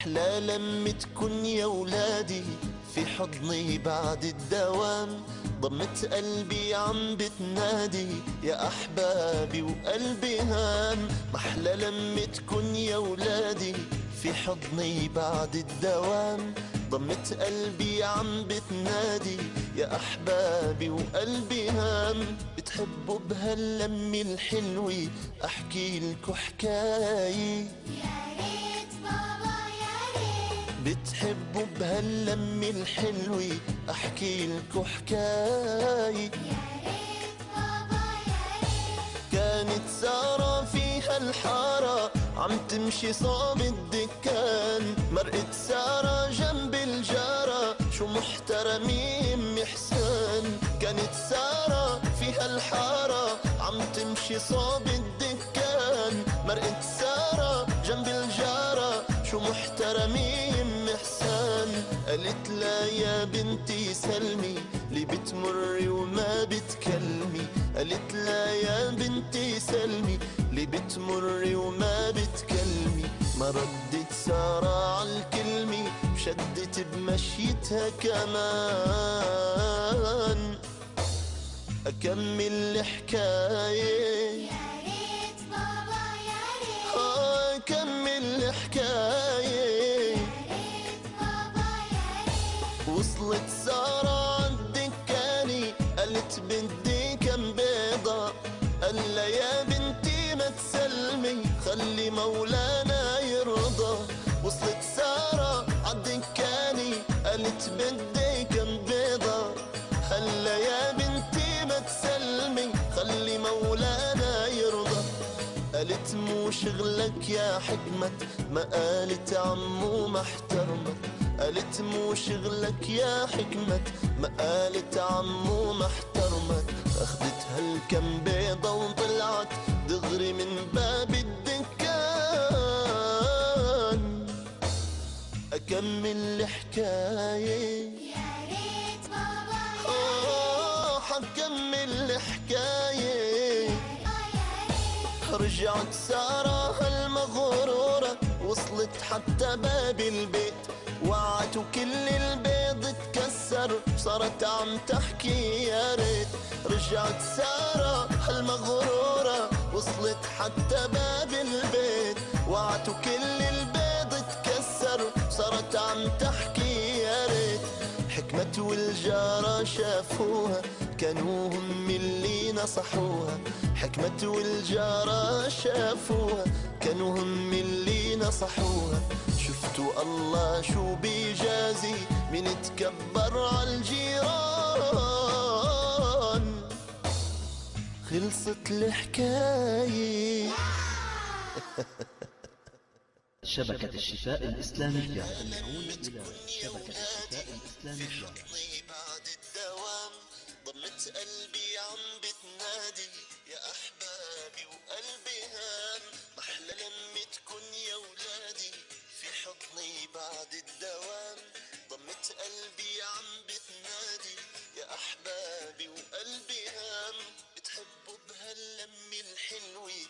محلى لما تكون يا ولادي في حضني بعد الدوام. ضمت قلبي عم بتنادي يا أحبابي وقلبي هام. محلى لما تكون يا ولادي في حضني بعد الدوام. ضمت قلبي عم بتنادي يا أحبابي وقلبي هام. بتحبوا بهاللمة الحلوة أحكي لكم حكاية. بتحبوا بهاللمة الحلوة أحكي لكم حكاية. يا ريت بابا يا ريت. كانت سارة في هالحارة عم تمشي صوب الدكان. مرقت سارة جنب الجارة شو محترمين أم حسان. كانت سارة في هالحارة عم تمشي صوب الدكان. مرقت سارة جنب الجارة شو محترمين أم حسان. قالت لا يا بنتي سلمي لي بتمري وما بتكلمي. قالت لا يا بنتي سلمي لي بتمري وما بتكلمي. ما ردت سارة عالكلمة وشدت بمشيتها كمان. أكمل الحكاية. يا ريت بابا يا ريت. أكمل الحكاية. يا ريت بابا يا ريت. وصلت سارة عالدكاني قالت بدي كم بيضة. قال لها يا بنتي ما تسلمي خلي مولانا يرضى. وصلت سارة عالدكاني قالت بدي كم بيضة. خلى يا بنتي ما تسلمي خلي مولانا يرضى. قالت مو شغلك يا حكمت ما قالت عمو ما احترمت. قالت مو شغلك يا حكمت ما قالت عمو ما احترمت. اخذت هالكم بيضة وطلعت دغري من باب الدكان. اكمل الحكاية. يا ريت بابا يا حكمل الحكاية. ريت. رجعت سارة هالمغرورة وصلت حتى باب البيت. وعت وكل البيض اتكسر صارت عم تحكي يا ريت. رجعت سارة هالمغرورة وصلت حتى باب البيت. وعت وكل البيض اتكسر صارت عم تحكي يا ريت. حكمت والجارة شافوها كانوا هم اللي نصحوها. حكمت والجارة شافوها كانوا هم اللي نصحوها. شفتوا الله شو بيجازي من تكبر عالجيران. خلصت الحكاية. شبكة الشفاء الإسلامية. تدعون إلى شبكة الشفاء الإسلامية. بعد الدوام. ضمت قلبي عم بتنادي يا أحبابي وقلبي هام. محلى لما تكون يا ولادي في حضني بعد الدوام. ضمت قلبي عم بتنادي يا أحبابي وقلبي هام. بتحبوا بهاللمة الحلوة